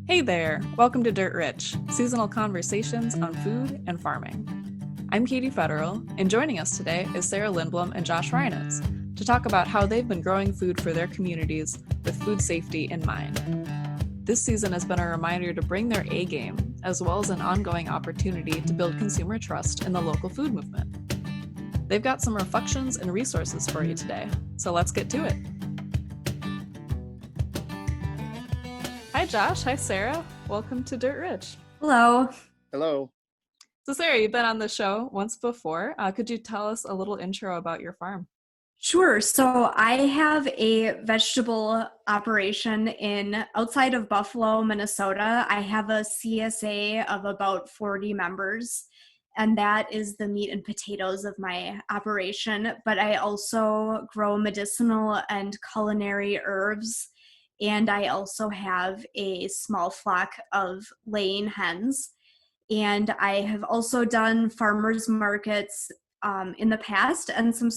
Hey there! Welcome to Dirt Rich, seasonal conversations on food and farming. I'm Katie Federal, and joining us today is Sarah Lindblom and Josh Reinitz to talk about how they've been growing food for their communities with food safety in mind. This season has been a reminder to bring their A game, as well as an ongoing opportunity to build consumer trust in the local food movement. They've got some reflections and resources for you today, so let's get to it. Hi, Josh. Hi, Sarah. Welcome to Dirt Rich. Hello. Hello. So, Sarah, you've been on the show once before. Could you tell us a little intro about your farm? Sure. So I have a vegetable operation outside of Buffalo, Minnesota. I have a CSA of about 40 members, and that is the meat and potatoes of my operation. But I also grow medicinal and culinary herbs, and I also have a small flock of laying hens. And I have also done farmers markets in the past and some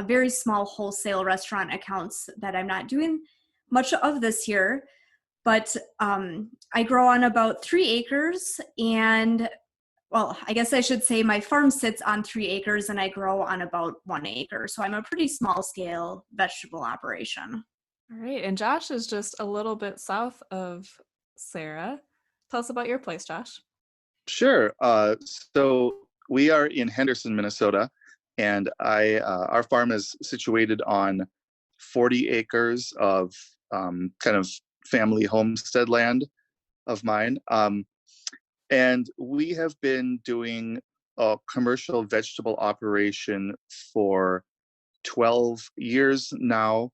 very small wholesale restaurant accounts that I'm not doing much of this year. But I grow on about 3 acres, and well, I guess I should say my farm sits on 3 acres and I grow on about 1 acre. So I'm a pretty small scale vegetable operation. All right. And Josh is just a little bit south of Sarah. Tell us about your place, Josh. Sure. So we are in Henderson, Minnesota, and our farm is situated on 40 acres of kind of family homestead land of mine. And we have been doing a commercial vegetable operation for 12 years now.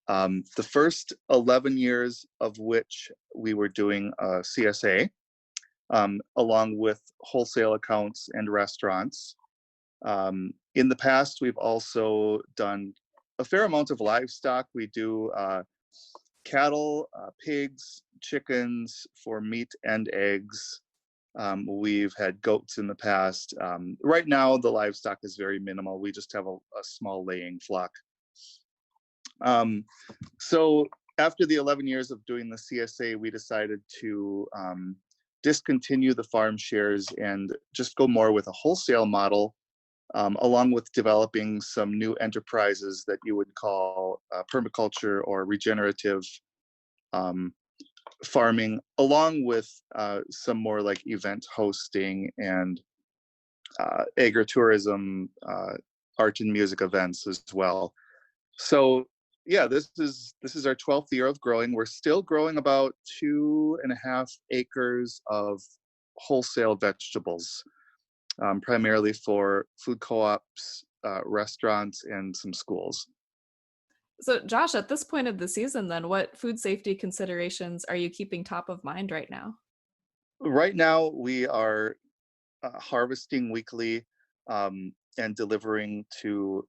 The first 11 years of which we were doing a CSA, along with wholesale accounts and restaurants. In the past, we've also done a fair amount of livestock. We do cattle, pigs, chickens for meat and eggs. We've had goats in the past. Right now, the livestock is very minimal. We just have a small laying flock. So after the 11 years of doing the CSA, we decided to discontinue the farm shares and just go more with a wholesale model, along with developing some new enterprises that you would call permaculture or regenerative farming, along with some more like event hosting and agritourism, art and music events as well. So yeah, this is our 12th year of growing. We're still growing about 2.5 acres of wholesale vegetables, primarily for food co-ops, restaurants, and some schools. So, Josh, at this point of the season, then, what food safety considerations are you keeping top of mind right now? Right now, we are harvesting weekly and delivering to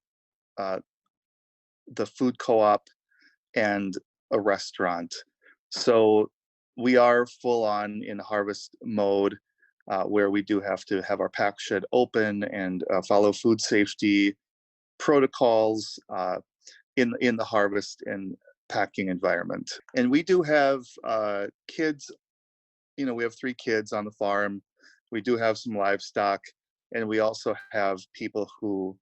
the food co-op and a restaurant. So we are full on in harvest mode, where we do have to have our pack shed open and follow food safety protocols in the harvest and packing environment. And we do have kids. We have 3 kids on the farm. We do have some livestock, and we also have people who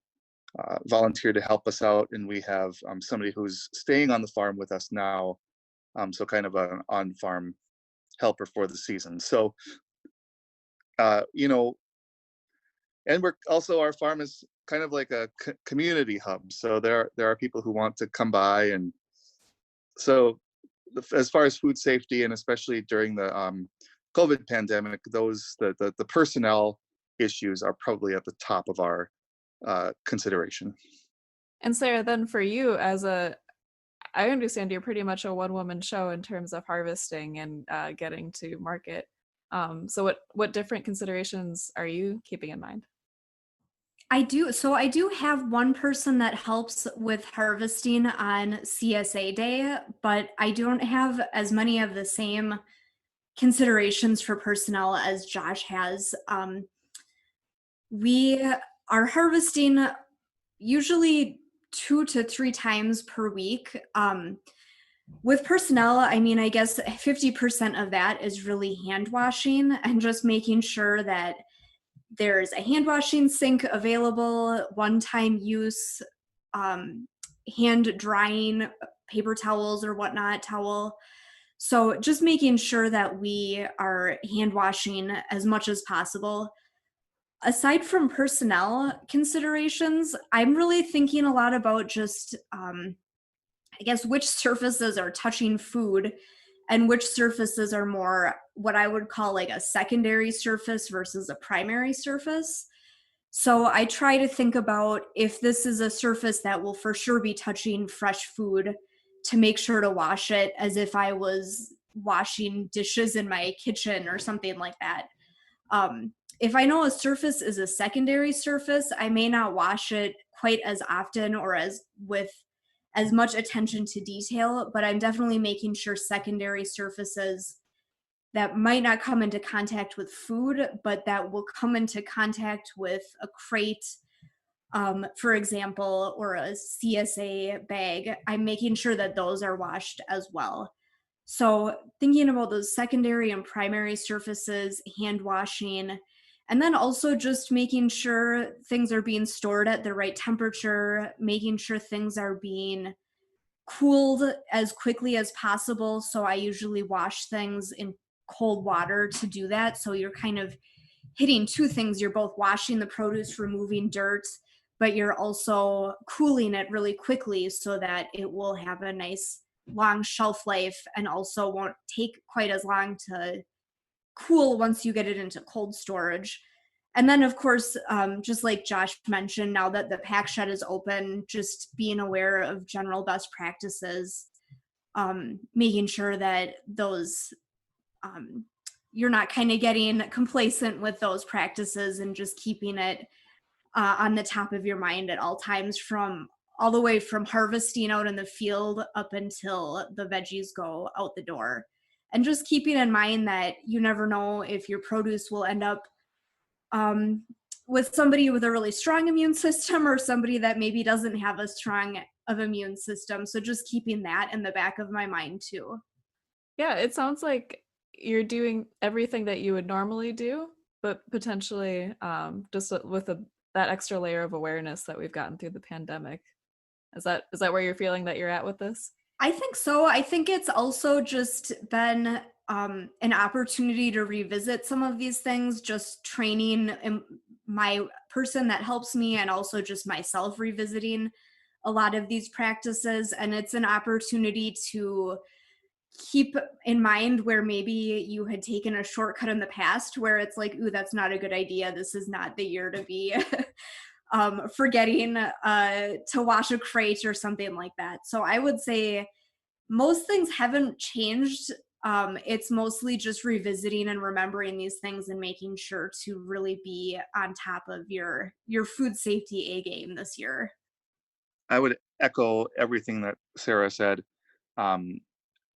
volunteer to help us out. And we have somebody who's staying on the farm with us now, so kind of an on-farm helper for the season. So, and we're also, our farm is kind of like a community hub. So there are people who want to come by, and so as far as food safety, and especially during the COVID pandemic, the personnel issues are probably at the top of our consideration. And Sarah, then for you, I understand you're pretty much a one-woman show in terms of harvesting and getting to market. So what different considerations are you keeping in mind? I do. So I do have one person that helps with harvesting on CSA day, but I don't have as many of the same considerations for personnel as Josh has. We are harvesting usually 2 to 3 times per week. With personnel, I mean, I guess 50% of that is really hand washing and just making sure that there's a hand washing sink available, one-time use, um, hand drying paper towels or whatnot, towel. So just making sure that we are hand washing as much as possible. Aside from personnel considerations, I'm really thinking a lot about just, I guess, which surfaces are touching food and which surfaces are more what I would call like a secondary surface versus a primary surface. So I try to think about if this is a surface that will for sure be touching fresh food, to make sure to wash it as if I was washing dishes in my kitchen or something like that. If I know a surface is a secondary surface, I may not wash it quite as often or as with as much attention to detail, but I'm definitely making sure secondary surfaces that might not come into contact with food, but that will come into contact with a crate, for example, or a CSA bag, I'm making sure that those are washed as well. So thinking about those secondary and primary surfaces, hand washing, and then also just making sure things are being stored at the right temperature, making sure things are being cooled as quickly as possible. So I usually wash things in cold water to do that. So you're kind of hitting two things. You're both washing the produce, removing dirt, but you're also cooling it really quickly so that it will have a nice long shelf life and also won't take quite as long to cool once you get it into cold storage. And then, of course, just like Josh mentioned, now that the pack shed is open, just being aware of general best practices, making sure that those um, you're not kind of getting complacent with those practices and just keeping it on the top of your mind at all times, from all the way from harvesting out in the field up until the veggies go out the door. And just keeping in mind that you never know if your produce will end up um, with somebody with a really strong immune system or somebody that maybe doesn't have a strong of immune system. So just keeping that in the back of my mind too. Yeah, it sounds like you're doing everything that you would normally do, but potentially just with that extra layer of awareness that we've gotten through the pandemic. Is that where you're feeling that you're at with this? I think so. I think it's also just been an opportunity to revisit some of these things, just training my person that helps me and also just myself revisiting a lot of these practices. And it's an opportunity to keep in mind where maybe you had taken a shortcut in the past where it's like, ooh, that's not a good idea. This is not the year to be forgetting to wash a crate or something like that. So I would say most things haven't changed. It's mostly just revisiting and remembering these things and making sure to really be on top of your food safety A game this year. I would echo everything that Sarah said. Um,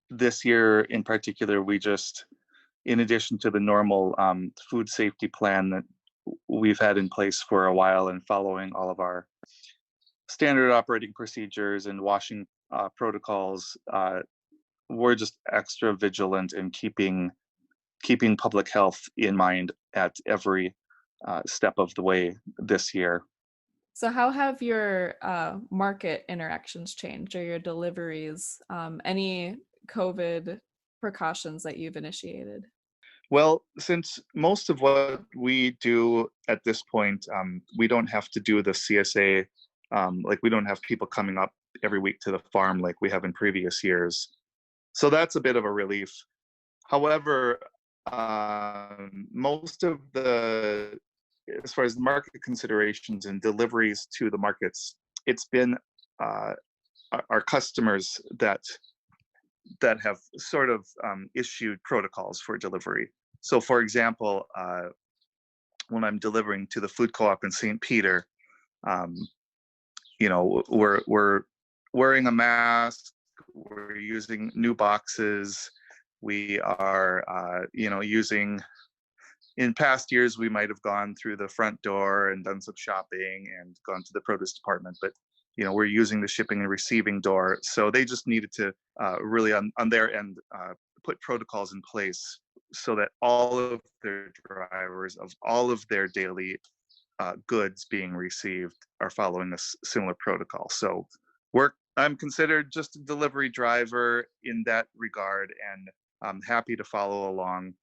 this year in particular, we just, in addition to the normal food safety plan that we've had in place for a while and following all of our standard operating procedures and washing protocols, we're just extra vigilant in keeping public health in mind at every step of the way this year. So how have your market interactions changed, or your deliveries? Any COVID precautions that you've initiated? Well, since most of what we do at this point, we don't have to do the CSA, like we don't have people coming up every week to the farm like we have in previous years. So that's a bit of a relief. However, most of the, as far as the market considerations and deliveries to the markets, it's been our customers that have sort of issued protocols for delivery. So, for example, when I'm delivering to the food co-op in St. Peter, um, we're wearing a mask, we're using new boxes, we are, using. In past years, we might have gone through the front door and done some shopping and gone to the produce department, but we're using the shipping and receiving door. So they just needed to really on their end put protocols in place so that all of their drivers of all of their daily goods being received are following a similar protocol. So I'm considered just a delivery driver in that regard, and I'm happy to follow along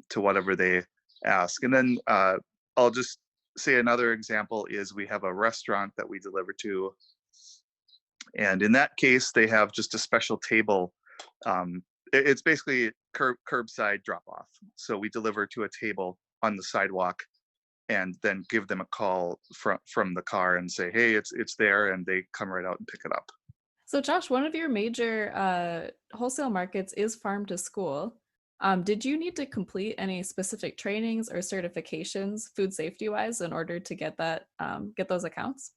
to whatever they ask. And then I'll just say another example is we have a restaurant that we deliver to, and in that case they have just a special table. It's basically curbside drop off. So we deliver to a table on the sidewalk and then give them a call from the car and say, hey, it's there, and they come right out and pick it up. So Josh, one of your major wholesale markets is farm to school. Did you need to complete any specific trainings or certifications food safety wise in order to get those accounts?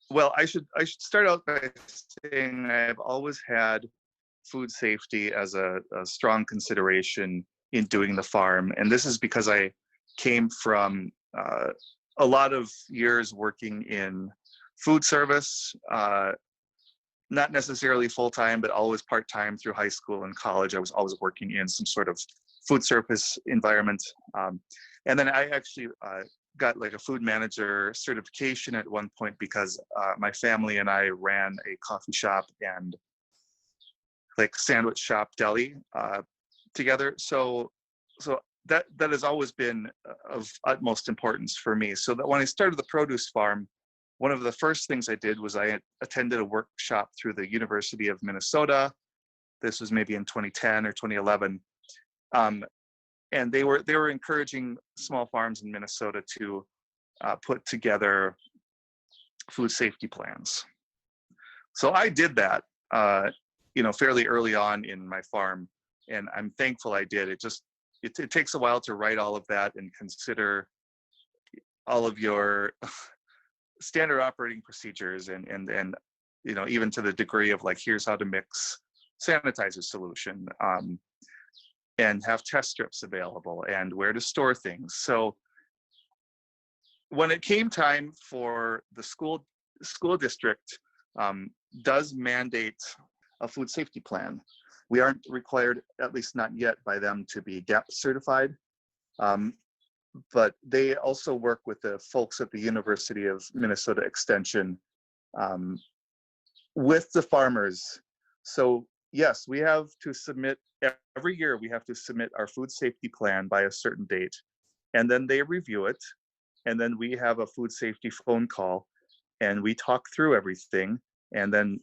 Well, I should start out by saying I've always had food safety as a strong consideration in doing the farm. And this is because I came from a lot of years working in food service, not necessarily full-time, but always part-time through high school and college. I was always working in some sort of food service environment. And then I actually got like a food manager certification at one point because my family and I ran a coffee shop and like sandwich shop deli together. So that has always been of utmost importance for me. So that when I started the produce farm, one of the first things I did was I attended a workshop through the University of Minnesota. This was maybe in 2010 or 2011. And they were encouraging small farms in Minnesota to put together food safety plans. So I did that, fairly early on in my farm, and I'm thankful I did. It takes a while to write all of that and consider all of your standard operating procedures and even to the degree of like, here's how to mix sanitizer solution, and have test strips available and where to store things. So when it came time for the school district does mandate a food safety plan. We aren't required, at least not yet, by them to be GAP certified. But they also work with the folks at the University of Minnesota Extension with the farmers. So yes, we have to submit, every year we have to submit our food safety plan by a certain date, and then they review it, and then we have a food safety phone call, and we talk through everything, and then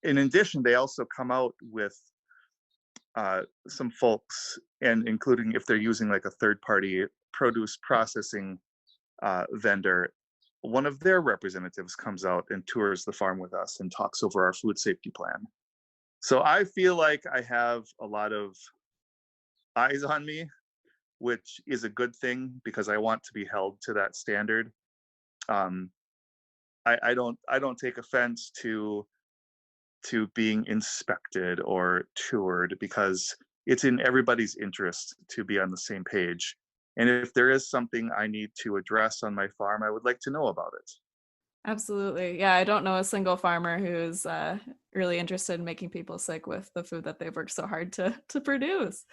in addition, they also come out with some folks, and including if they're using like a third-party produce processing vendor, one of their representatives comes out and tours the farm with us and talks over our food safety plan. So I feel like I have a lot of eyes on me, which is a good thing because I want to be held to that standard. I don't take offense to being inspected or toured because it's in everybody's interest to be on the same page. And if there is something I need to address on my farm, I would like to know about it. Absolutely. Yeah, I don't know a single farmer who's really interested in making people sick with the food that they've worked so hard to produce.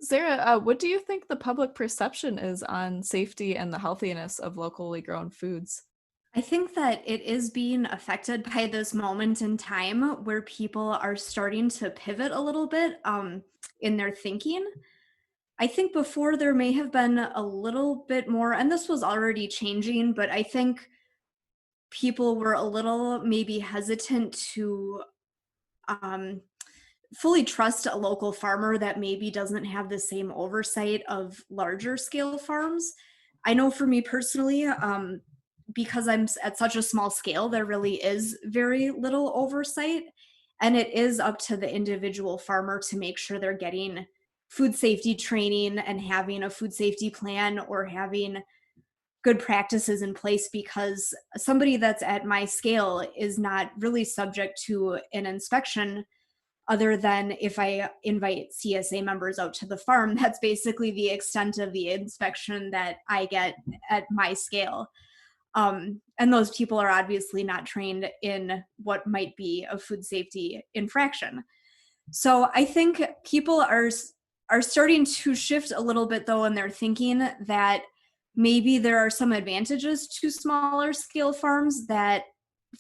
Sarah, what do you think the public perception is on safety and the healthiness of locally grown foods? I think that it is being affected by this moment in time where people are starting to pivot a little bit in their thinking. I think before there may have been a little bit more, and this was already changing, but I think people were a little maybe hesitant to fully trust a local farmer that maybe doesn't have the same oversight of larger scale farms. I know for me personally, because I'm at such a small scale, there really is very little oversight. And it is up to the individual farmer to make sure they're getting food safety training and having a food safety plan or having good practices in place, because somebody that's at my scale is not really subject to an inspection other than if I invite CSA members out to the farm. That's basically the extent of the inspection that I get at my scale. And those people are obviously not trained in what might be a food safety infraction. So I think people are starting to shift a little bit though in their thinking, that maybe there are some advantages to smaller scale farms, that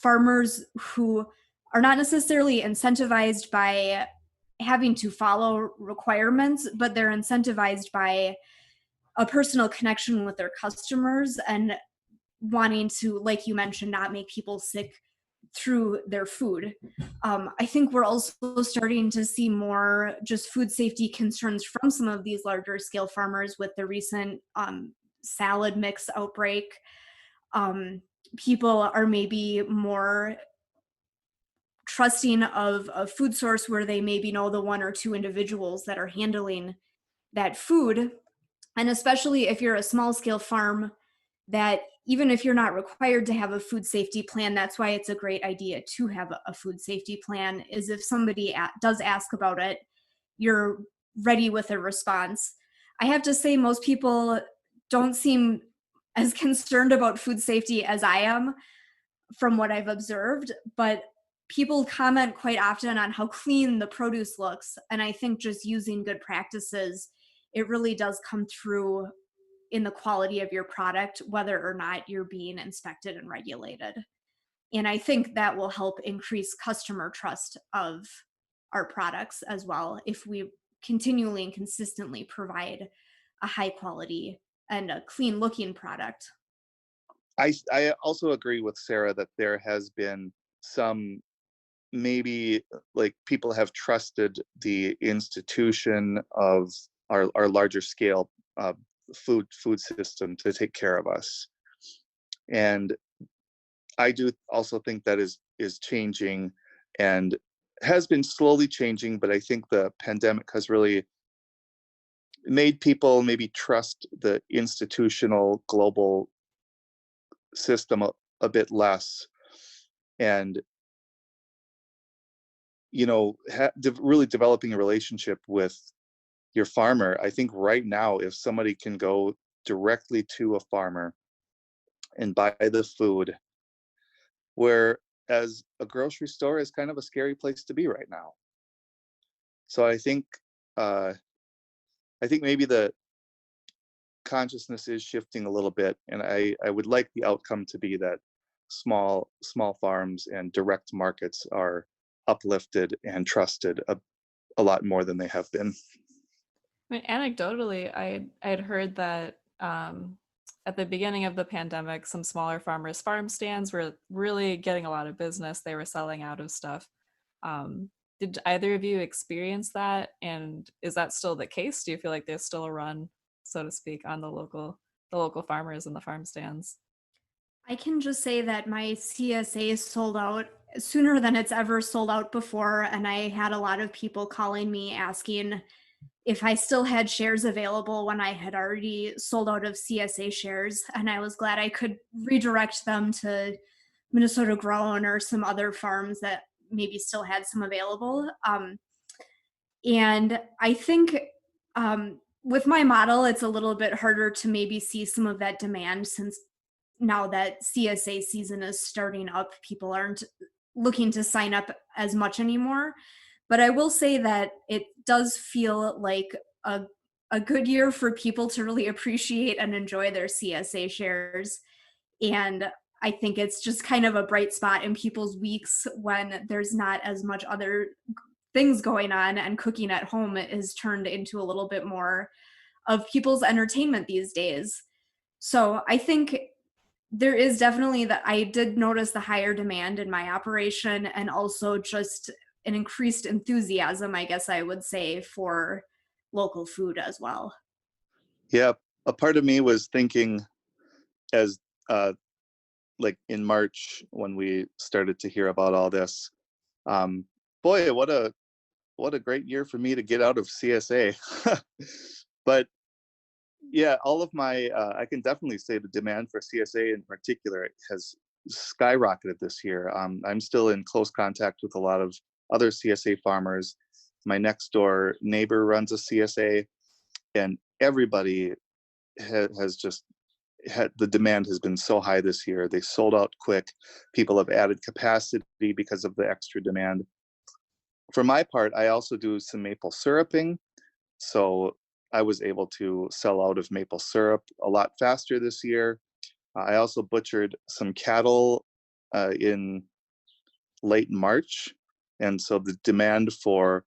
farmers who are not necessarily incentivized by having to follow requirements, but they're incentivized by a personal connection with their customers and wanting to, like you mentioned, not make people sick through their food. I think we're also starting to see more just food safety concerns from some of these larger scale farmers with the recent salad mix outbreak. People are maybe more trusting of a food source where they maybe know the one or two individuals that are handling that food. And especially if you're a small scale farm, that even if you're not required to have a food safety plan, that's why it's a great idea to have a food safety plan, is if somebody does ask about it, you're ready with a response. I have to say, most people don't seem as concerned about food safety as I am from what I've observed, but people comment quite often on how clean the produce looks. And I think just using good practices, it really does come through in the quality of your product, whether or not you're being inspected and regulated. And I think that will help increase customer trust of our products as well, if we continually and consistently provide a high quality and a clean looking product. I also agree with Sarah that there has been some, maybe like people have trusted the institution of our larger scale food system to take care of us. And I do also think that is changing and has been slowly changing, but I think the pandemic has really made people maybe trust the institutional global system a bit less. And really developing a relationship with your farmer. I think right now, if somebody can go directly to a farmer and buy the food, whereas a grocery store is kind of a scary place to be right now. So I think maybe the consciousness is shifting a little bit, and I would like the outcome to be that small farms and direct markets are uplifted and trusted a lot more than they have been. I mean, anecdotally, I had heard that at the beginning of the pandemic, some smaller farmers' farm stands were really getting a lot of business. They were selling out of stuff. Did either of you experience that? And is that still the case? Do you feel like there's still a run, so to speak, on the local farmers and the farm stands? I can just say that my CSA sold out sooner than it's ever sold out before. And I had a lot of people calling me asking if I still had shares available when I had already sold out of CSA shares. And I was glad I could redirect them to Minnesota Grown or some other farms that maybe still had some available. And I think with my model, it's a little bit harder to maybe see some of that demand, since now that CSA season is starting up, people aren't looking to sign up as much anymore. But I will say that it does feel like a good year for people to really appreciate and enjoy their CSA shares. And I think it's just kind of a bright spot in people's weeks when there's not as much other things going on, and cooking at home is turned into a little bit more of people's entertainment these days. So I think there is definitely that. I did notice the higher demand in my operation, and also just an increased enthusiasm, I guess I would say, for local food as well. Yeah, a part of me was thinking, as like in March when we started to hear about all this, boy, what a great year for me to get out of CSA. But yeah, all of my I can definitely say the demand for CSA in particular has skyrocketed this year. I'm still in close contact with a lot of other CSA farmers. My next door neighbor runs a CSA, and everybody has just the demand has been so high this year. They sold out quick. People have added capacity because of the extra demand. For my part, I also do some maple syruping. So I was able to sell out of maple syrup a lot faster this year. I also butchered some cattle in late March. And so the demand for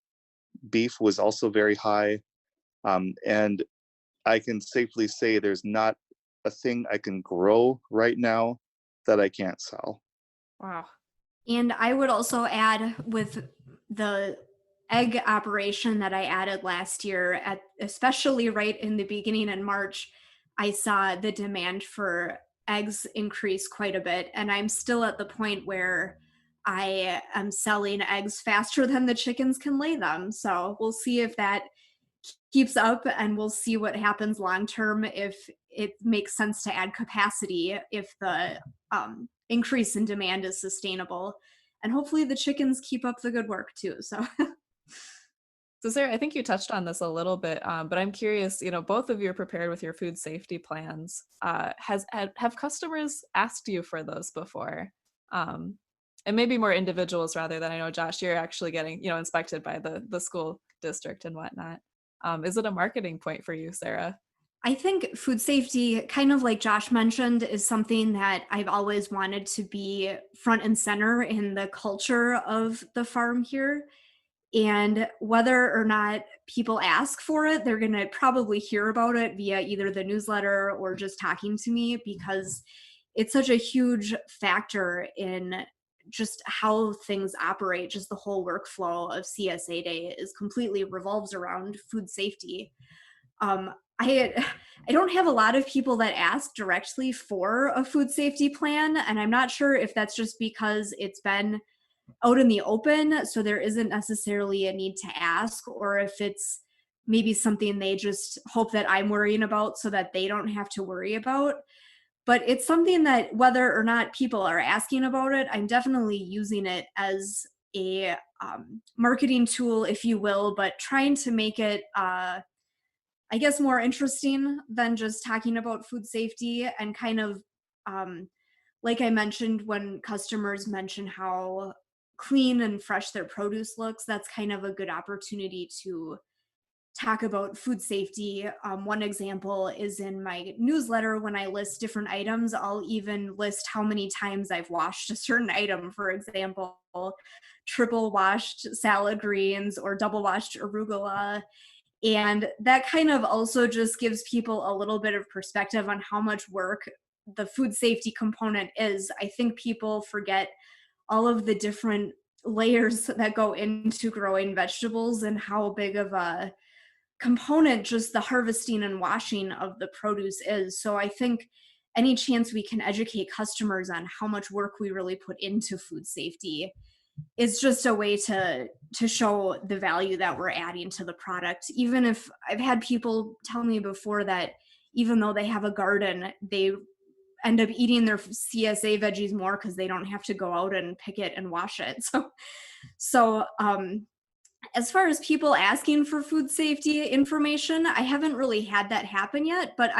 beef was also very high. And I can safely say there's not a thing I can grow right now that I can't sell. Wow. And I would also add, with the egg operation that I added last year, especially right in the beginning in March, I saw the demand for eggs increase quite a bit. And I'm still at the point where I am selling eggs faster than the chickens can lay them. So we'll see if that keeps up, and we'll see what happens long term, if it makes sense to add capacity, if the increase in demand is sustainable. And hopefully the chickens keep up the good work too. So So Sarah, I think you touched on this a little bit, but I'm curious, both of you are prepared with your food safety plans. Have customers asked you for those before? And maybe more individuals rather than, I know, Josh, you're actually getting, inspected by the school district and whatnot. Is it a marketing point for you, Sarah? I think food safety, kind of like Josh mentioned, is something that I've always wanted to be front and center in the culture of the farm here. And whether or not people ask for it, they're going to probably hear about it via either the newsletter or just talking to me, because it's such a huge factor in just how things operate. Just the whole workflow of CSA Day is completely revolves around food safety. I don't have a lot of people that ask directly for a food safety plan, and I'm not sure if that's just because it's been out in the open, so there isn't necessarily a need to ask, or if it's maybe something they just hope that I'm worrying about so that they don't have to worry about. But it's something that, whether or not people are asking about it, I'm definitely using it as a marketing tool, if you will, but trying to make it I guess more interesting than just talking about food safety, and kind of like I mentioned, when customers mention how clean and fresh their produce looks, that's kind of a good opportunity to talk about food safety. One example is in my newsletter. When I list different items, I'll even list how many times I've washed a certain item. For example, triple washed salad greens or double washed arugula. And that kind of also just gives people a little bit of perspective on how much work the food safety component is. I think people forget all of the different layers that go into growing vegetables, and how big of a component just the harvesting and washing of the produce is. So I think any chance we can educate customers on how much work we really put into food safety is just a way to show the value that we're adding to the product. Even if I've had people tell me before that even though they have a garden, they end up eating their CSA veggies more because they don't have to go out and pick it and wash it. So as far as people asking for food safety information, I haven't really had that happen yet, but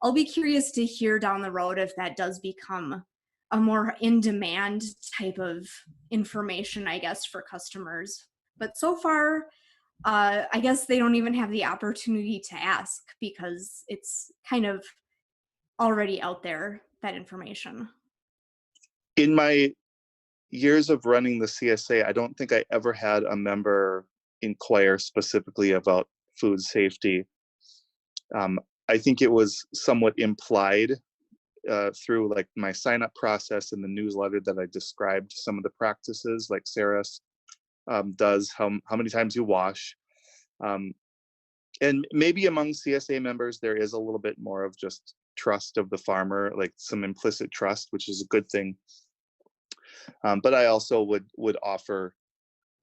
I'll be curious to hear down the road if that does become a more in-demand type of information, I guess, for customers. But so far, I guess they don't even have the opportunity to ask, because it's kind of already out there, that information. In my years of running the CSA, I don't think I ever had a member inquire specifically about food safety. I think it was somewhat implied through like my sign-up process in the newsletter that I described some of the practices, like Sarah does, how many times you wash. And maybe among CSA members, there is a little bit more of just trust of the farmer, like some implicit trust, which is a good thing. But I also would offer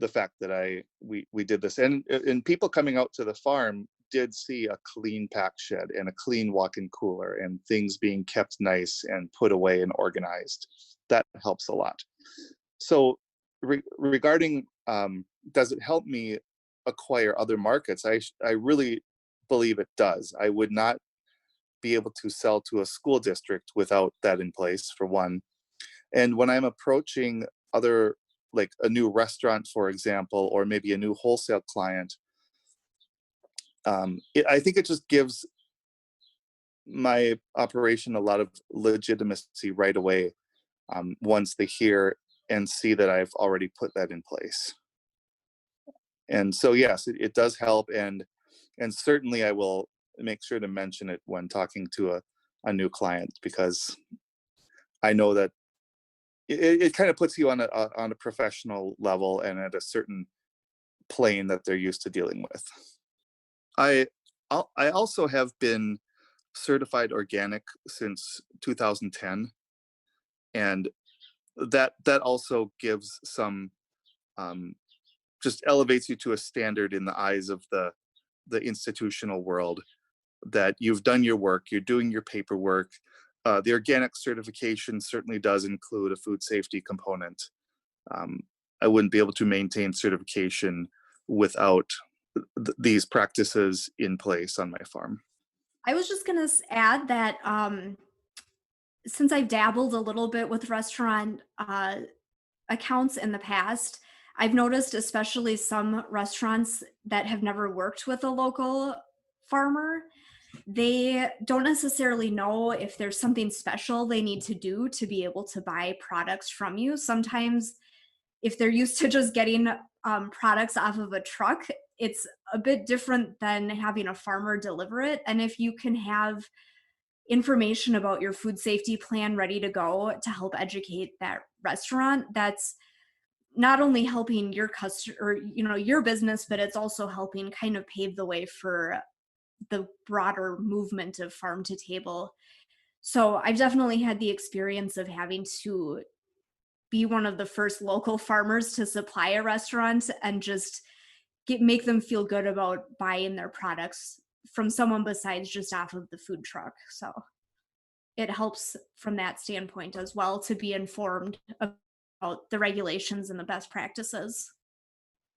the fact that we did this, and people coming out to the farm did see a clean pack shed and a clean walk-in cooler and things being kept nice and put away and organized. That helps a lot. So regarding does it help me acquire other markets? I really believe it does. I would not be able to sell to a school district without that in place, for one. And when I'm approaching other, like a new restaurant, for example, or maybe a new wholesale client, I think it just gives my operation a lot of legitimacy right away, once they hear and see that I've already put that in place. And so, yes, it does help, and certainly I will make sure to mention it when talking to a new client, because I know that it kind of puts you on a professional level and at a certain plane that they're used to dealing with. I I also have been certified organic since 2010, and that also gives some, um, just elevates you to a standard in the eyes of the institutional world, that you've done your work, you're doing your paperwork. The organic certification certainly does include a food safety component. Um, I wouldn't be able to maintain certification without these practices in place on my farm. I was just going to add that since I've dabbled a little bit with restaurant accounts in the past, I've noticed, especially some restaurants that have never worked with a local farmer, they don't necessarily know if there's something special they need to do to be able to buy products from you. Sometimes, if they're used to just getting products off of a truck, it's a bit different than having a farmer deliver it. And if you can have information about your food safety plan ready to go to help educate that restaurant, that's not only helping your customer, or your business, but it's also helping kind of pave the way for the broader movement of farm to table. So I've definitely had the experience of having to be one of the first local farmers to supply a restaurant and just make them feel good about buying their products from someone besides just off of the food truck. So it helps from that standpoint as well, to be informed about the regulations and the best practices.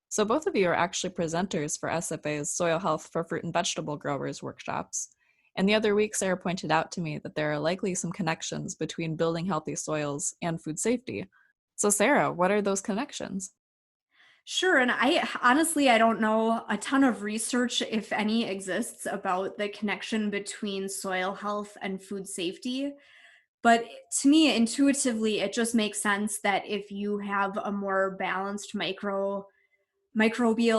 So both of you are actually presenters for SFA's Soil Health for Fruit and Vegetable Growers workshops. And the other week, Sarah pointed out to me that there are likely some connections between building healthy soils and food safety. So Sarah, what are those connections? Sure. And I honestly, I don't know a ton of research, if any, exists about the connection between soil health and food safety. But to me, intuitively, it just makes sense that if you have a more balanced microbial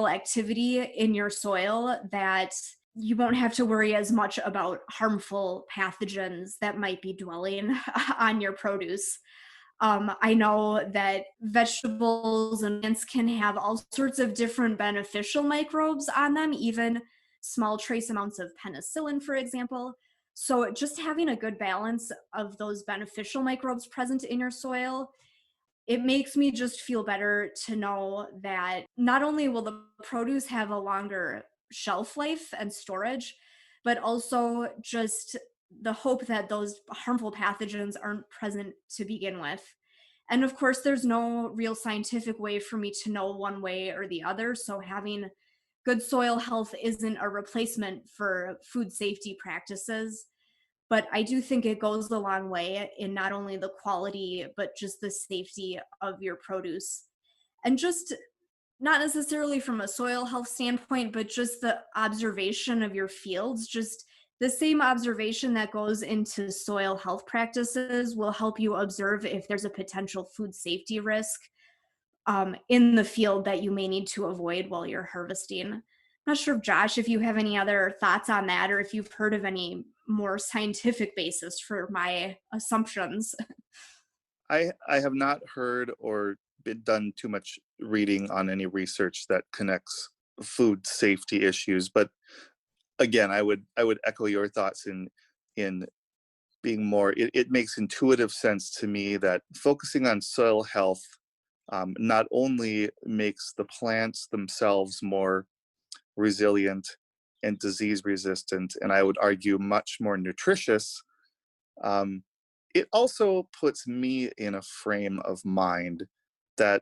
activity in your soil, that you won't have to worry as much about harmful pathogens that might be dwelling on your produce. I know that vegetables and plants can have all sorts of different beneficial microbes on them, even small trace amounts of penicillin, for example. So just having a good balance of those beneficial microbes present in your soil, it makes me just feel better to know that not only will the produce have a longer shelf life and storage, but also just the hope that those harmful pathogens aren't present to begin with. And of course, there's no real scientific way for me to know one way or the other. So having good soil health isn't a replacement for food safety practices. But I do think it goes a long way in not only the quality, but just the safety of your produce. And just not necessarily from a soil health standpoint, but just the observation of your fields, just the same observation that goes into soil health practices will help you observe if there's a potential food safety risk in the field that you may need to avoid while you're harvesting. I'm not sure, Josh, if you have any other thoughts on that, or if you've heard of any more scientific basis for my assumptions. I have not heard or been done too much reading on any research that connects food safety issues, but again, I would echo your thoughts in being more. It makes intuitive sense to me that focusing on soil health, not only makes the plants themselves more resilient and disease resistant, and I would argue much more nutritious. Um, it also puts me in a frame of mind that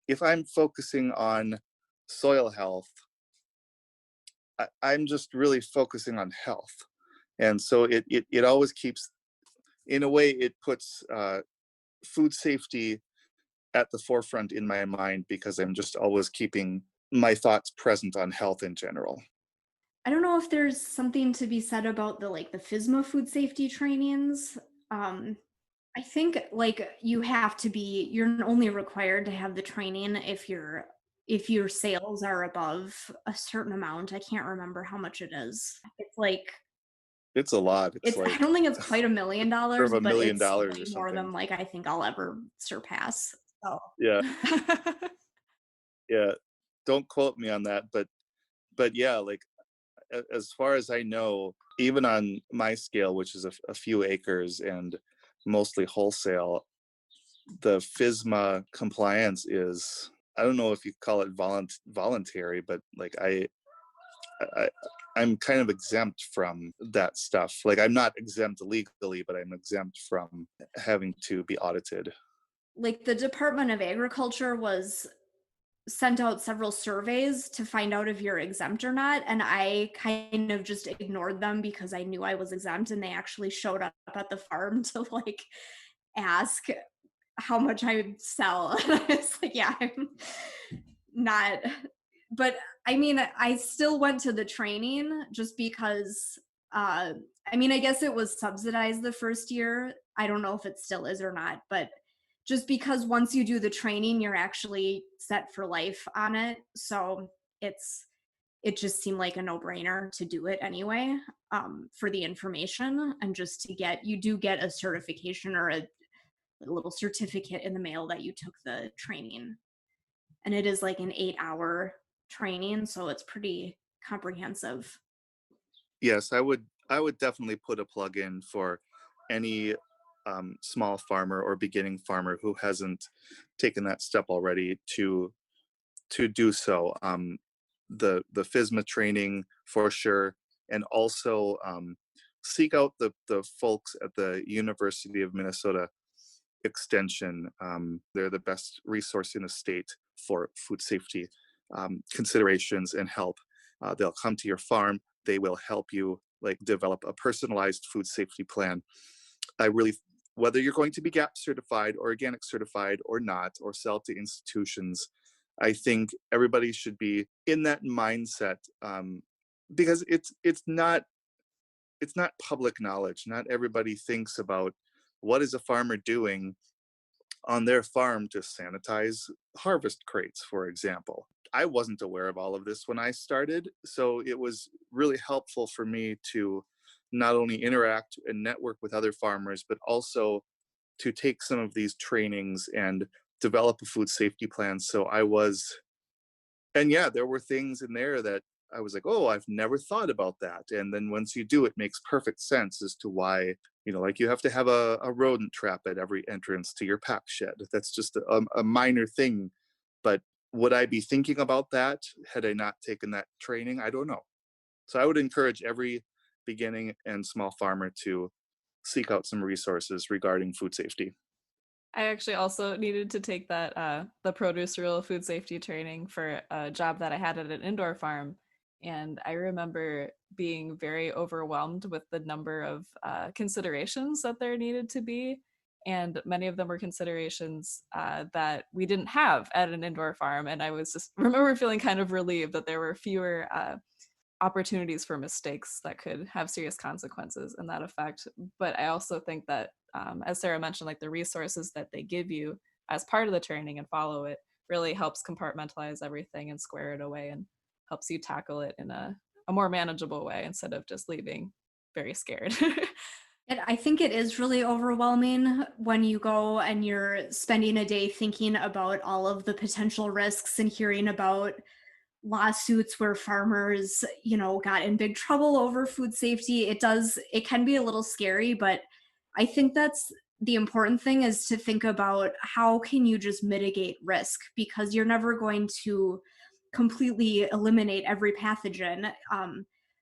if I'm focusing on soil health, I'm just really focusing on health. And so it always keeps, in a way, it puts food safety at the forefront in my mind, because I'm just always keeping my thoughts present on health in general. I don't know if there's something to be said about the FSMA food safety trainings. I think you're only required to have the training if your sales are above a certain amount. I can't remember how much it is. It's a lot. It's I like don't think it's quite $1 million, over $1 but million it's or way more something. than I think I'll ever surpass. So Yeah, yeah. Don't quote me on that, but yeah, like as far as I know, even on my scale, which is a few acres and mostly wholesale, the FSMA compliance is, I don't know if you call it voluntary, but like I I'm kind of exempt from that stuff. Like I'm not exempt legally, but I'm exempt from having to be audited. the Department of Agriculture sent out several surveys to find out if you're exempt or not, and I kind of just ignored them because I knew I was exempt, and they actually showed up at the farm to ask how much I would sell. And I was like, yeah, I'm not. But I mean, I still went to the training just because, I guess it was subsidized the first year. I don't know if it still is or not, but just because once you do the training, you're actually set for life on it. So it just seemed like a no-brainer to do it anyway, for the information, and just you do get a certification or a little certificate in the mail that you took the training. And it is like an 8-hour training, so it's pretty comprehensive. Yes, I would definitely put a plug in for any small farmer or beginning farmer who hasn't taken that step already to do so. The FSMA training for sure, and also seek out the folks at the University of Minnesota Extension. They're the best resource in the state for food safety considerations and help. They'll come to your farm. They will help you develop a personalized food safety plan. I really, whether you're going to be GAP certified or organic certified or not, or sell to institutions, I think everybody should be in that mindset, because it's not public knowledge. Not everybody thinks about what is a farmer doing on their farm to sanitize harvest crates, for example. I wasn't aware of all of this when I started, so it was really helpful for me to not only interact and network with other farmers, but also to take some of these trainings and develop a food safety plan. And yeah, there were things in there that I was like, oh, I've never thought about that. And then once you do, it makes perfect sense as to why, you have to have a rodent trap at every entrance to your pack shed. That's just a minor thing. But would I be thinking about that had I not taken that training? I don't know. So I would encourage every beginning and small farmer to seek out some resources regarding food safety. I actually also needed to take that the produce rural food safety training for a job that I had at an indoor farm, and I remember being very overwhelmed with the number of considerations that there needed to be, and many of them were considerations that we didn't have at an indoor farm, and I was just remember feeling kind of relieved that there were fewer opportunities for mistakes that could have serious consequences in that effect. But I also think that, as Sarah mentioned, the resources that they give you as part of the training and follow it really helps compartmentalize everything and square it away, and helps you tackle it in a more manageable way instead of just leaving very scared. I think it is really overwhelming when you go and you're spending a day thinking about all of the potential risks and hearing about lawsuits where farmers, got in big trouble over food safety. It can be a little scary, but I think that's the important thing, is to think about how can you just mitigate risk, because you're never going to completely eliminate every pathogen.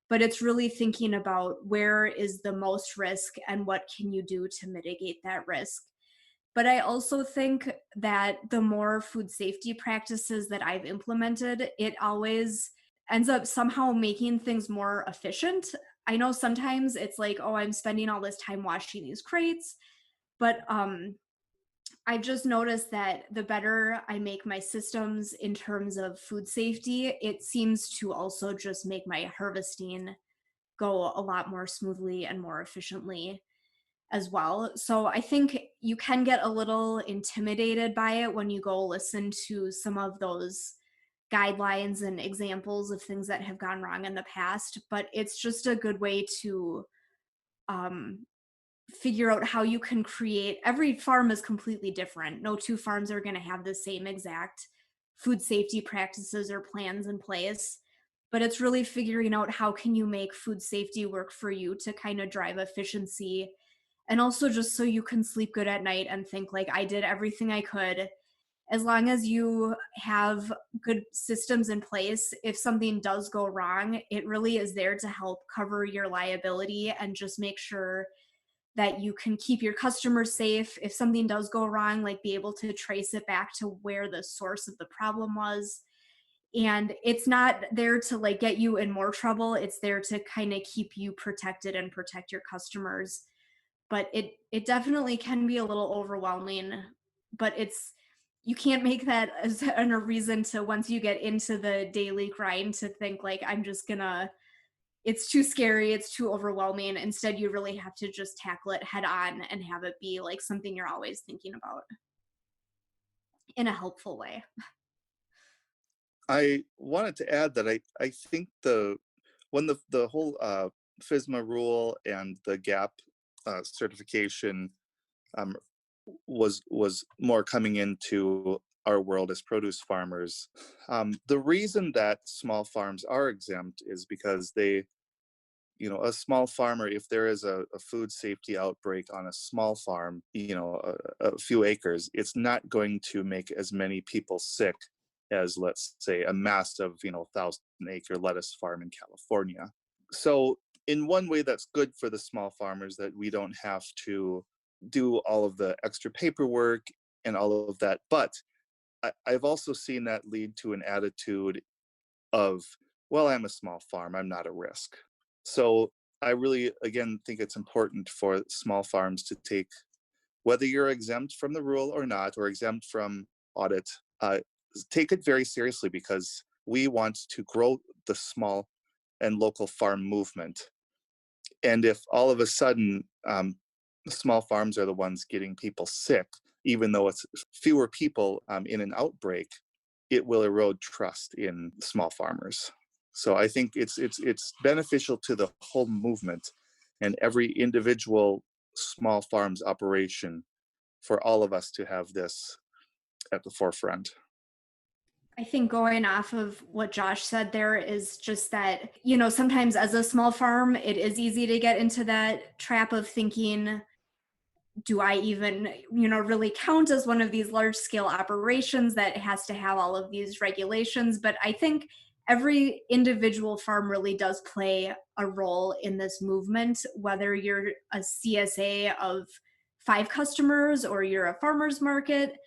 But it's really thinking about where is the most risk and what can you do to mitigate that risk. But I also think that the more food safety practices that I've implemented, it always ends up somehow making things more efficient. I know sometimes it's like, oh, I'm spending all this time washing these crates, but I've just noticed that the better I make my systems in terms of food safety, it seems to also just make my harvesting go a lot more smoothly and more efficiently as well. So I think you can get a little intimidated by it when you go listen to some of those guidelines and examples of things that have gone wrong in the past, but it's just a good way to um, figure out how you can create. Every farm is completely different. No two farms are going to have the same exact food safety practices or plans in place, but it's really figuring out how can you make food safety work for you to kind of drive efficiency, and also just so you can sleep good at night and think like, I did everything I could. As long as you have good systems in place, if something does go wrong, it really is there to help cover your liability and just make sure that you can keep your customers safe. If something does go wrong, like be able to trace it back to where the source of the problem was. And it's not there to like get you in more trouble. It's there to kind of keep you protected and protect your customers. But it definitely can be a little overwhelming, but you can't make that as a reason to, once you get into the daily grind, to think like, I'm just gonna, it's too scary, it's too overwhelming. Instead, you really have to just tackle it head on and have it be like something you're always thinking about in a helpful way. I wanted to add that I think when the whole FSMA rule and the GAP certification um, was more coming into our world as produce farmers, the reason that small farms are exempt is because they, a small farmer, if there is a food safety outbreak on a small farm, a few acres, it's not going to make as many people sick as, let's say, a massive, 1,000-acre lettuce farm in California. So in one way, that's good for the small farmers, that we don't have to do all of the extra paperwork and all of that. But I've also seen that lead to an attitude of, well, I'm a small farm, I'm not a risk. So I really, again, think it's important for small farms to take, whether you're exempt from the rule or not, or exempt from audit, take it very seriously, because we want to grow the small and local farm movement. And if all of a sudden small farms are the ones getting people sick, even though it's fewer people in an outbreak, it will erode trust in small farmers. So I think it's beneficial to the whole movement and every individual small farm's operation for all of us to have this at the forefront. I think going off of what Josh said there is just that, sometimes as a small farm, it is easy to get into that trap of thinking, do I even, really count as one of these large scale operations that has to have all of these regulations? But I think every individual farm really does play a role in this movement, whether you're a CSA of 5 customers or you're a farmer's market.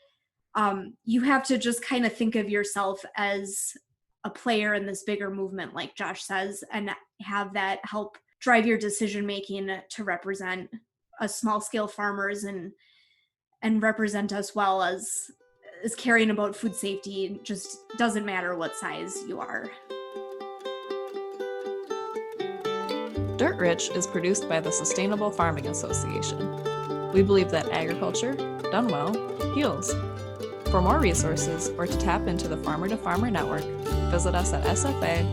You have to just kind of think of yourself as a player in this bigger movement, like Josh says, and have that help drive your decision making to represent us small scale farmers and represent us well as caring about food safety. Just doesn't matter what size you are. Dirt Rich is produced by the Sustainable Farming Association. We believe that agriculture, done well, heals. For more resources or to tap into the Farmer to Farmer Network, visit us at sfa-mn.org.